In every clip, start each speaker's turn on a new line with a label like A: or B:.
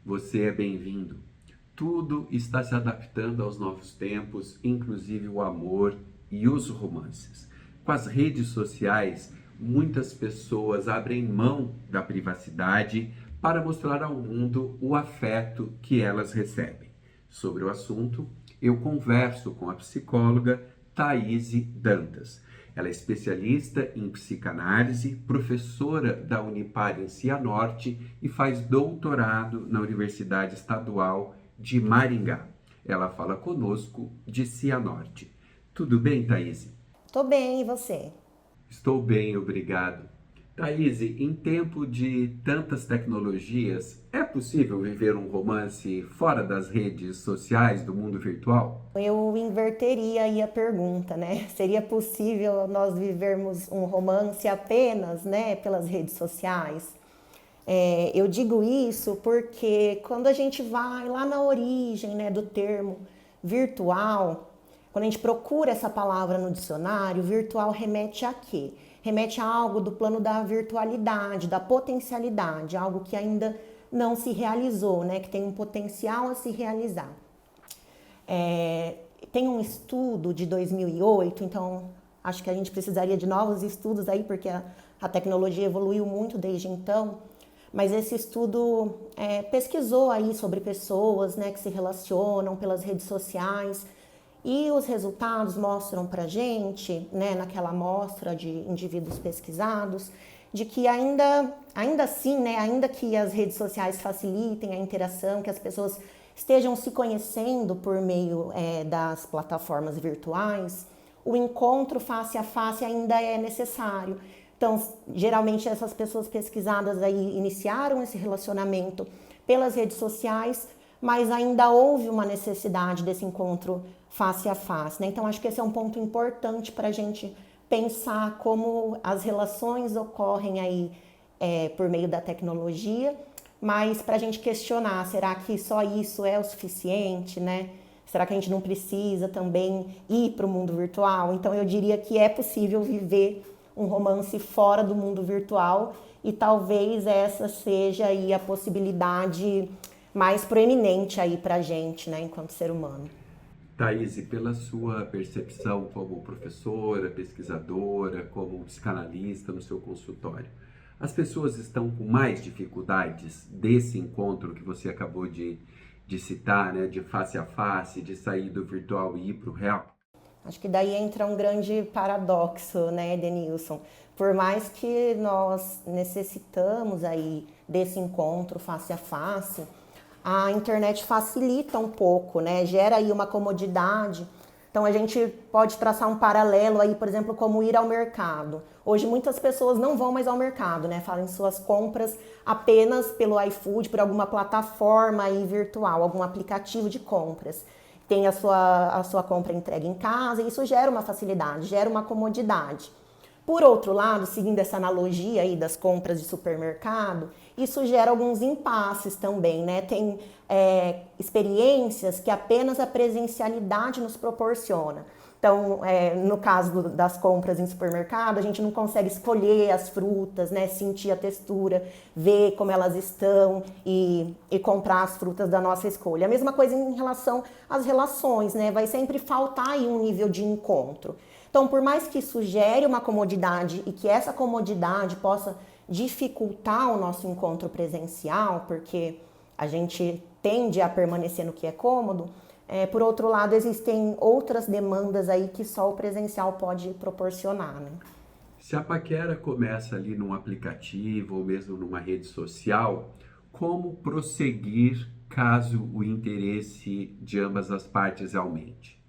A: Você é bem-vindo. Tudo está se adaptando aos novos tempos, inclusive o amor e os romances. Com as redes sociais, muitas pessoas abrem mão da privacidade para mostrar ao mundo o afeto que elas recebem. Sobre o assunto, eu converso com a psicóloga Thaíse Dantas. Ela é especialista em psicanálise, professora da Unipar em Cianorte e faz doutorado na Universidade Estadual de Maringá. Ela fala conosco de Cianorte. Tudo bem, Thaíse?
B: Tô bem, e você?
A: Estou bem, obrigado. Thaíse, em tempo de tantas tecnologias, é possível viver um romance fora das redes sociais do mundo virtual?
B: Eu inverteria aí a pergunta, né? Seria possível nós vivermos um romance apenas, né, pelas redes sociais? Eu digo isso porque quando a gente vai lá na origem, né, do termo virtual, quando a gente procura essa palavra no dicionário, virtual remete a quê? Remete a algo do plano da virtualidade, da potencialidade, algo que ainda não se realizou, né, que tem um potencial a se realizar. Tem um estudo de 2008, então acho que a gente precisaria de novos estudos aí, porque a tecnologia evoluiu muito desde então. Mas esse estudo pesquisou aí sobre pessoas, né, que se relacionam pelas redes sociais, e os resultados mostram pra gente, né, naquela amostra de indivíduos pesquisados, de que ainda assim, né, ainda que as redes sociais facilitem a interação, que as pessoas estejam se conhecendo por meio das plataformas virtuais, o encontro face a face ainda é necessário. Então, geralmente essas pessoas pesquisadas aí iniciaram esse relacionamento pelas redes sociais, mas ainda houve uma necessidade desse encontro face a face, né? Então, acho que esse é um ponto importante para a gente pensar como as relações ocorrem aí por meio da tecnologia, mas para a gente questionar, será que só isso é o suficiente, né? Será que a gente não precisa também ir para o mundo virtual? Então, eu diria que é possível viver um romance fora do mundo virtual e talvez essa seja aí a possibilidade mais proeminente aí pra gente, né, enquanto ser humano.
A: Thaíse, pela sua percepção como professora, pesquisadora, como psicanalista no seu consultório, as pessoas estão com mais dificuldades desse encontro que você acabou de citar, né, de face a face, de sair do virtual e ir para o real?
B: Acho que daí entra um grande paradoxo, né, Denilson? Por mais que nós necessitamos aí desse encontro face a face, a internet facilita um pouco, né? Gera aí uma comodidade. Então a gente pode traçar um paralelo aí, por exemplo, como ir ao mercado. Hoje muitas pessoas não vão mais ao mercado, né? Fazem suas compras apenas pelo iFood, por alguma plataforma aí virtual, algum aplicativo de compras. Tem a sua compra entregue em casa e isso gera uma facilidade, gera uma comodidade. Por outro lado, seguindo essa analogia aí das compras de supermercado, isso gera alguns impasses também, né? Tem experiências que apenas a presencialidade nos proporciona. Então, no caso das compras em supermercado, a gente não consegue escolher as frutas, né? Sentir a textura, ver como elas estão e comprar as frutas da nossa escolha. A mesma coisa em relação às relações, né? Vai sempre faltar aí um nível de encontro. Então, por mais que isso gere uma comodidade e que essa comodidade possa dificultar o nosso encontro presencial, porque a gente tende a permanecer no que é cômodo, por outro lado, existem outras demandas aí que só o presencial pode proporcionar, né?
A: Se a paquera começa ali num aplicativo ou mesmo numa rede social, como prosseguir caso o interesse de ambas as partes aumente?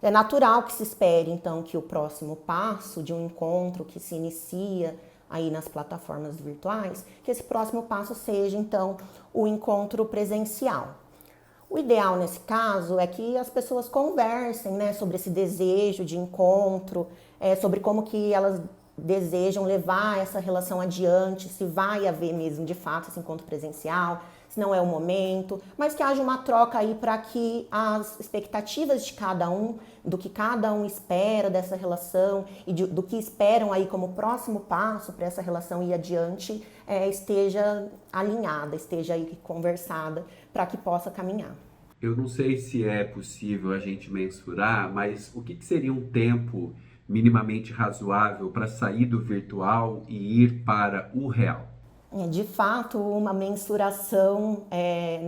B: É natural que se espere, então, que o próximo passo de um encontro que se inicia aí nas plataformas virtuais, que esse próximo passo seja, então, o encontro presencial. O ideal nesse caso é que as pessoas conversem, né, sobre esse desejo de encontro, sobre como que elas desejam levar essa relação adiante, se vai haver mesmo de fato esse encontro presencial, se não é o momento, mas que haja uma troca aí para que as expectativas de cada um, do que cada um espera dessa relação e do que esperam aí como próximo passo para essa relação ir adiante, esteja alinhada, esteja aí conversada para que possa caminhar.
A: Eu não sei se é possível a gente mensurar, mas o que seria um tempo minimamente razoável para sair do virtual e ir para o real?
B: De fato, uma mensuração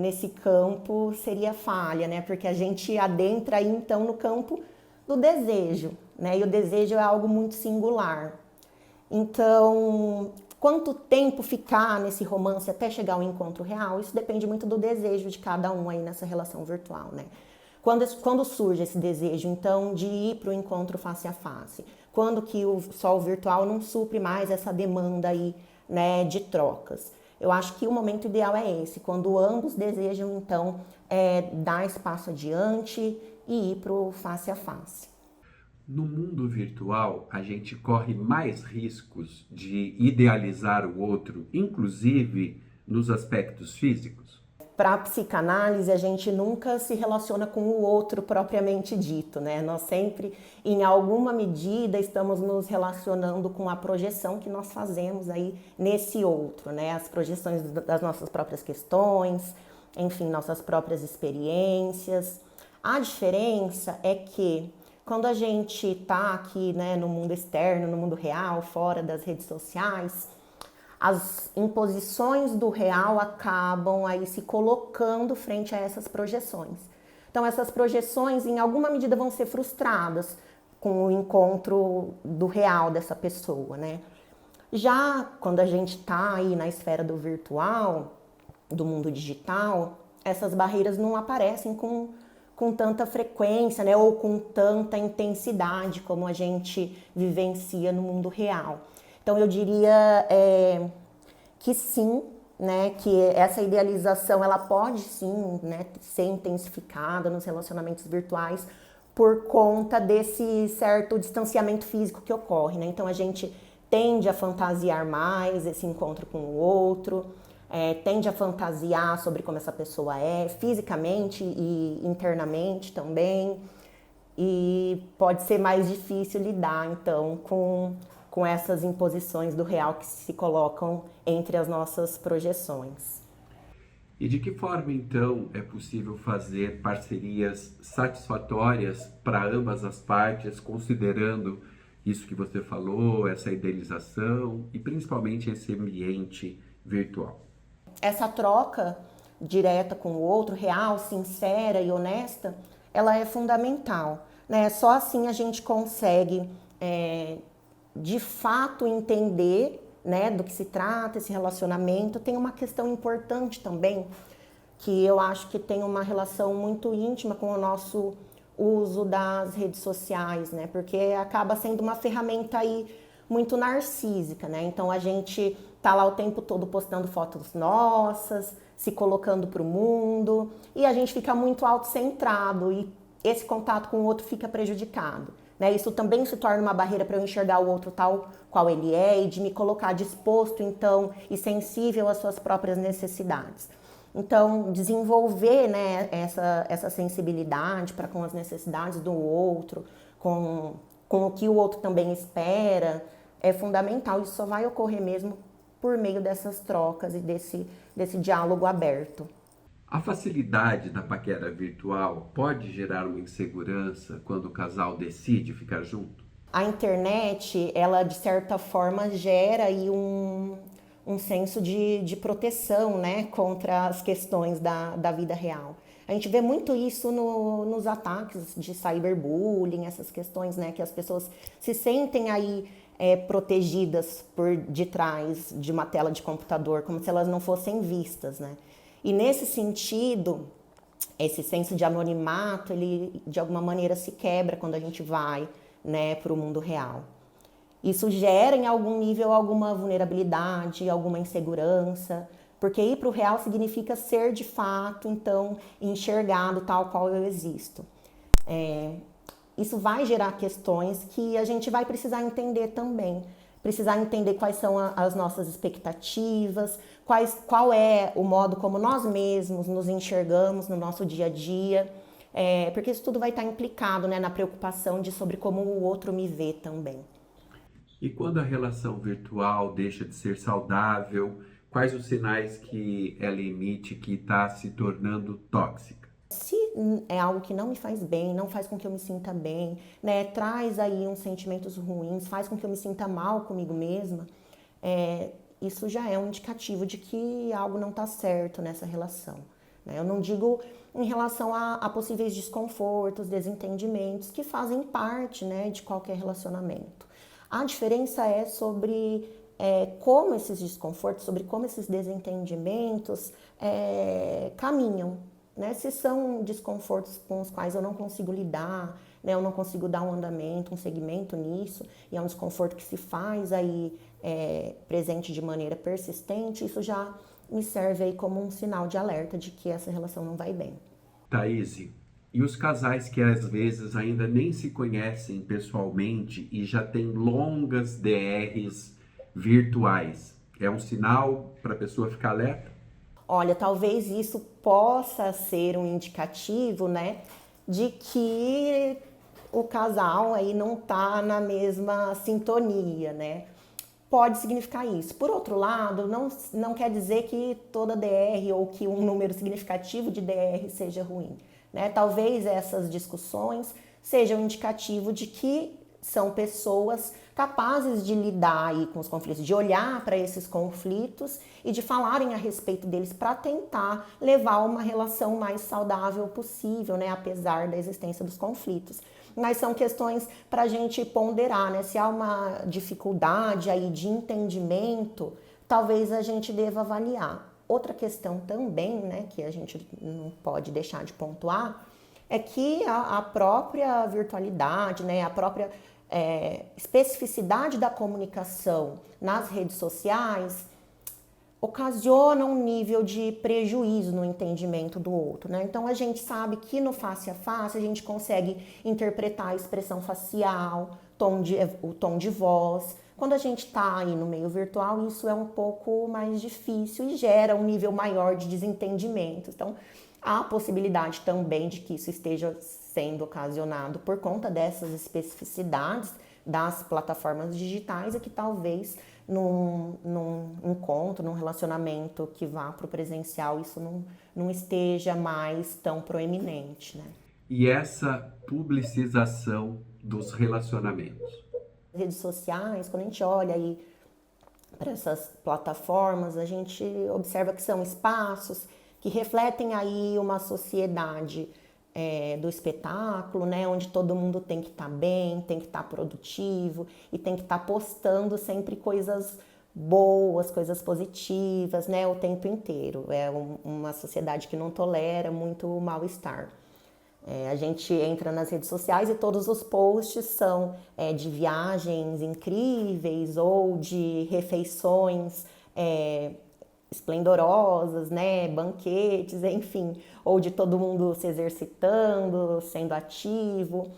B: nesse campo seria falha, né? Porque a gente adentra aí então no campo do desejo, né? E o desejo é algo muito singular. Então, quanto tempo ficar nesse romance até chegar ao encontro real, isso depende muito do desejo de cada um aí nessa relação virtual, né? Quando surge esse desejo, então, de ir para o encontro face a face? Quando que só o virtual não supre mais essa demanda aí, né, de trocas? Eu acho que o momento ideal é esse, quando ambos desejam, então, dar espaço adiante e ir para o face a face.
A: No mundo virtual, a gente corre mais riscos de idealizar o outro, inclusive nos aspectos físicos?
B: Para a psicanálise, a gente nunca se relaciona com o outro propriamente dito, né? Nós sempre, em alguma medida, estamos nos relacionando com a projeção que nós fazemos aí nesse outro, né? As projeções das nossas próprias questões, enfim, nossas próprias experiências. A diferença é que quando a gente está aqui, né, no mundo externo, no mundo real, fora das redes sociais, as imposições do real acabam aí se colocando frente a essas projeções. Então essas projeções em alguma medida vão ser frustradas com o encontro do real dessa pessoa, né? Já quando a gente está aí na esfera do virtual, do mundo digital, essas barreiras não aparecem com tanta frequência, né? Ou com tanta intensidade como a gente vivencia no mundo real. Então eu diria que sim, né, que essa idealização ela pode sim, né, ser intensificada nos relacionamentos virtuais por conta desse certo distanciamento físico que ocorre, né? Então a gente tende a fantasiar mais esse encontro com o outro, tende a fantasiar sobre como essa pessoa é fisicamente e internamente também, e pode ser mais difícil lidar então com essas imposições do real que se colocam entre as nossas projeções.
A: E de que forma, então, é possível fazer parcerias satisfatórias para ambas as partes, considerando isso que você falou, essa idealização e principalmente esse ambiente virtual?
B: Essa troca direta com o outro, real, sincera e honesta, ela é fundamental, né? Só assim a gente consegue de fato entender, né, do que se trata esse relacionamento. Tem uma questão importante também, que eu acho que tem uma relação muito íntima com o nosso uso das redes sociais, né? Porque acaba sendo uma ferramenta aí muito narcísica, né? Então a gente tá lá o tempo todo postando fotos nossas, se colocando para o mundo, e a gente fica muito autocentrado e esse contato com o outro fica prejudicado, né? Isso também se torna uma barreira para eu enxergar o outro tal qual ele é e de me colocar disposto, então, e sensível às suas próprias necessidades. Então, desenvolver, né, essa sensibilidade para com as necessidades do outro, com o que o outro também espera, é fundamental. Isso só vai ocorrer mesmo por meio dessas trocas e desse diálogo aberto.
A: A facilidade da paquera virtual pode gerar uma insegurança quando o casal decide ficar junto?
B: A internet, ela de certa forma gera aí um senso de proteção, né, contra as questões da vida real. A gente vê muito isso nos ataques de cyberbullying, essas questões, né, que as pessoas se sentem aí protegidas por detrás de uma tela de computador, como se elas não fossem vistas, né? E nesse sentido, esse senso de anonimato, ele de alguma maneira se quebra quando a gente vai, né, para o mundo real. Isso gera em algum nível alguma vulnerabilidade, alguma insegurança, porque ir para o real significa ser de fato, então, enxergado tal qual eu existo. Isso vai gerar questões que a gente vai precisar entender também, precisar entender quais são as nossas expectativas, qual é o modo como nós mesmos nos enxergamos no nosso dia a dia, porque isso tudo vai estar implicado, né, na preocupação sobre como o outro me vê também.
A: E quando a relação virtual deixa de ser saudável, quais os sinais que ela emite que está se tornando tóxica?
B: Se é algo que não me faz bem, não faz com que eu me sinta bem, né, traz aí uns sentimentos ruins, faz com que eu me sinta mal comigo mesma, isso já é um indicativo de que algo não está certo nessa relação. Né? Eu não digo em relação a possíveis desconfortos, desentendimentos, que fazem parte, né, de qualquer relacionamento. A diferença é sobre como esses desconfortos, sobre como esses desentendimentos caminham. Né? Se são desconfortos com os quais eu não consigo lidar, né? Eu não consigo dar um andamento, um segmento nisso, e é um desconforto que se faz aí presente de maneira persistente, isso já me serve aí como um sinal de alerta de que essa relação não vai bem.
A: Thaís, e os casais que às vezes ainda nem se conhecem pessoalmente e já têm longas DRs virtuais, é um sinal para a pessoa ficar alerta?
B: Olha, talvez isso possa ser um indicativo, né, de que o casal aí não tá na mesma sintonia, né? Pode significar isso. Por outro lado, não quer dizer que toda DR ou que um número significativo de DR seja ruim, né? Talvez essas discussões sejam um indicativo de que são pessoas capazes de lidar aí com os conflitos, de olhar para esses conflitos e de falarem a respeito deles para tentar levar uma relação mais saudável possível, né, apesar da existência dos conflitos. Mas são questões para a gente ponderar, né? Se há uma dificuldade aí de entendimento, talvez a gente deva avaliar. Outra questão também, né, que a gente não pode deixar de pontuar, é que a própria virtualidade, né, a própria especificidade da comunicação nas redes sociais ocasiona um nível de prejuízo no entendimento do outro, né? Então a gente sabe que no face a face a gente consegue interpretar a expressão facial, o tom de voz. Quando a gente está aí no meio virtual, isso é um pouco mais difícil e gera um nível maior de desentendimento. Então há a possibilidade também de que isso esteja sendo ocasionado por conta dessas especificidades das plataformas digitais e que talvez num encontro, num relacionamento que vá para o presencial, isso não esteja mais tão proeminente, né?
A: E essa publicização dos relacionamentos?
B: Redes sociais, quando a gente olha aí para essas plataformas, a gente observa que são espaços que refletem aí uma sociedade do espetáculo, né, onde todo mundo tem que estar bem, tem que estar produtivo e tem que estar postando sempre coisas boas, coisas positivas, né, o tempo inteiro. É uma sociedade que não tolera muito o mal-estar. A gente entra nas redes sociais e todos os posts são de viagens incríveis ou de refeições esplendorosas, né, banquetes, enfim, ou de todo mundo se exercitando, sendo ativo.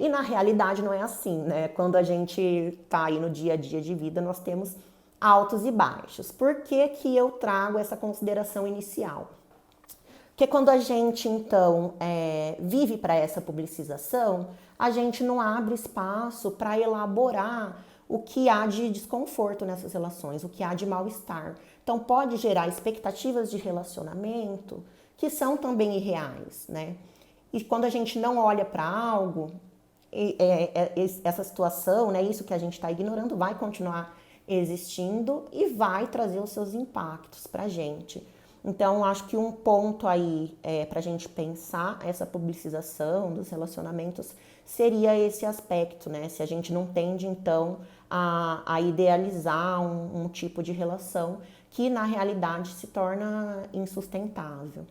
B: E na realidade não é assim, né? Quando a gente tá aí no dia a dia de vida, nós temos altos e baixos. Por que que eu trago essa consideração inicial? Porque quando a gente, então, vive para essa publicização, a gente não abre espaço para elaborar o que há de desconforto nessas relações, o que há de mal-estar. Então, pode gerar expectativas de relacionamento que são também irreais, né? E quando a gente não olha para algo, essa situação, né, isso que a gente está ignorando, vai continuar existindo e vai trazer os seus impactos para a gente. Então, acho que um ponto aí para a gente pensar essa publicização dos relacionamentos seria esse aspecto, né? Se a gente não tende, então, a idealizar um tipo de relação que, na realidade, se torna insustentável.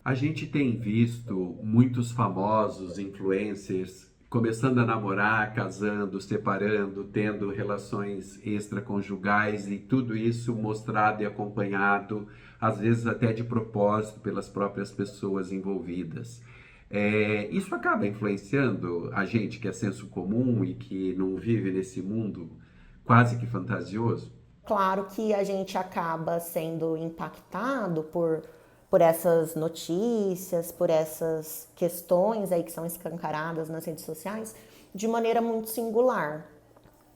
A: A gente tem visto muitos famosos influencers começando a namorar, casando, separando, tendo relações extraconjugais e tudo isso mostrado e acompanhado, às vezes até de propósito, pelas próprias pessoas envolvidas. Isso acaba influenciando a gente que é senso comum e que não vive nesse mundo quase que fantasioso?
B: Claro que a gente acaba sendo impactado por essas notícias, por essas questões aí que são escancaradas nas redes sociais, de maneira muito singular.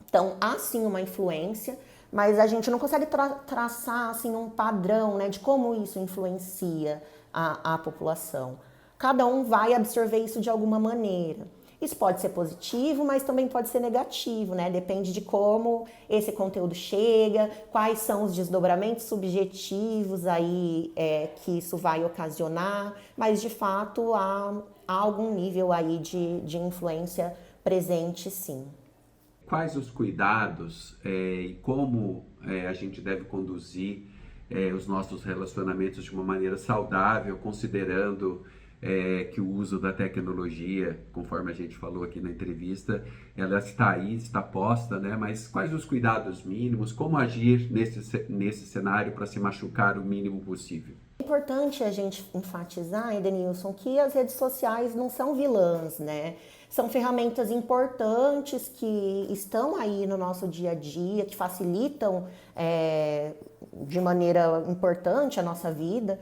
B: Então, há sim uma influência, mas a gente não consegue traçar assim um padrão, né, de como isso influencia a população. Cada um vai absorver isso de alguma maneira. Isso pode ser positivo, mas também pode ser negativo, né? Depende de como esse conteúdo chega, quais são os desdobramentos subjetivos aí que isso vai ocasionar, mas de fato há algum nível aí de influência presente, sim.
A: Quais os cuidados e como a gente deve conduzir os nossos relacionamentos de uma maneira saudável, considerando que o uso da tecnologia, conforme a gente falou aqui na entrevista, ela está aí, está posta, né? Mas quais os cuidados mínimos, como agir nesse cenário para se machucar o mínimo possível?
B: É importante a gente enfatizar, Edenilson, que as redes sociais não são vilãs, né? São ferramentas importantes que estão aí no nosso dia a dia, que facilitam de maneira importante a nossa vida.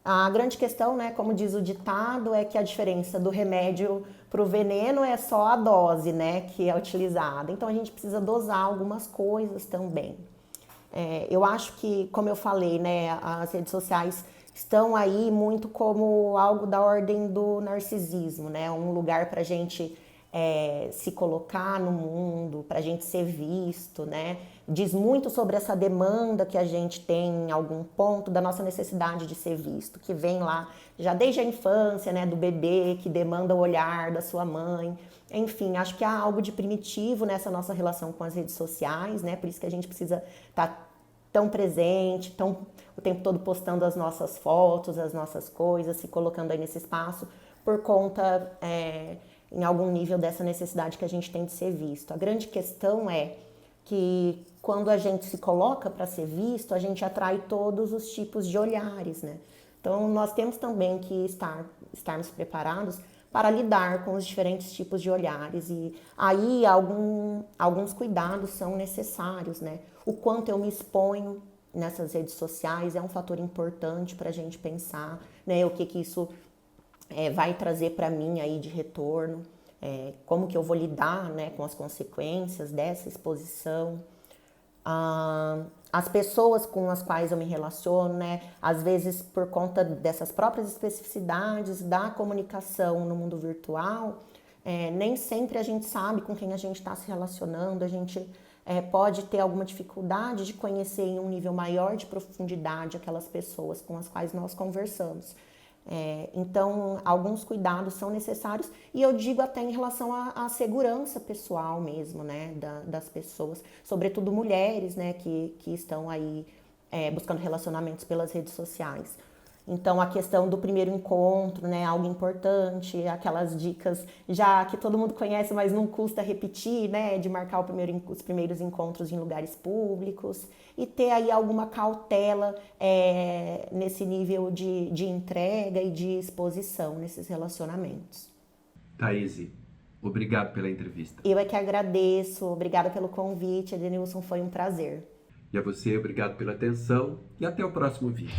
B: A grande questão, né, como diz o ditado, é que a diferença do remédio para o veneno é só a dose, né, que é utilizada. Então a gente precisa dosar algumas coisas também. Eu acho que, como eu falei, né, as redes sociais estão aí muito como algo da ordem do narcisismo, né, um lugar para a gente se colocar no mundo, para a gente ser visto, né? Diz muito sobre essa demanda que a gente tem em algum ponto da nossa necessidade de ser visto, que vem lá já desde a infância, né, do bebê, que demanda o olhar da sua mãe. Enfim, acho que há algo de primitivo nessa nossa relação com as redes sociais, né? Por isso que a gente precisa estar tão presente, o tempo todo postando as nossas fotos, as nossas coisas, se colocando aí nesse espaço, por conta em algum nível dessa necessidade que a gente tem de ser visto. A grande questão é que quando a gente se coloca para ser visto, a gente atrai todos os tipos de olhares, né? Então nós temos também que estarmos preparados para lidar com os diferentes tipos de olhares e aí alguns cuidados são necessários, né? O quanto eu me exponho nessas redes sociais é um fator importante para a gente pensar, né? O que isso vai trazer para mim aí de retorno, como que eu vou lidar, né, com as consequências dessa exposição. As pessoas com as quais eu me relaciono, né, às vezes por conta dessas próprias especificidades da comunicação no mundo virtual, nem sempre a gente sabe com quem a gente está se relacionando, a gente pode ter alguma dificuldade de conhecer em um nível maior de profundidade aquelas pessoas com as quais nós conversamos. Então, alguns cuidados são necessários e eu digo até em relação à segurança pessoal mesmo, né, das pessoas, sobretudo mulheres, né, que estão aí buscando relacionamentos pelas redes sociais. Então, a questão do primeiro encontro, né, algo importante, aquelas dicas já que todo mundo conhece, mas não custa repetir, né, de marcar os primeiros encontros em lugares públicos e ter aí alguma cautela nesse nível de entrega e de exposição nesses relacionamentos.
A: Thaíse, obrigado pela entrevista.
B: Eu é que agradeço, obrigada pelo convite, Edenilson, foi um prazer.
A: E a você, obrigado pela atenção e até o próximo vídeo.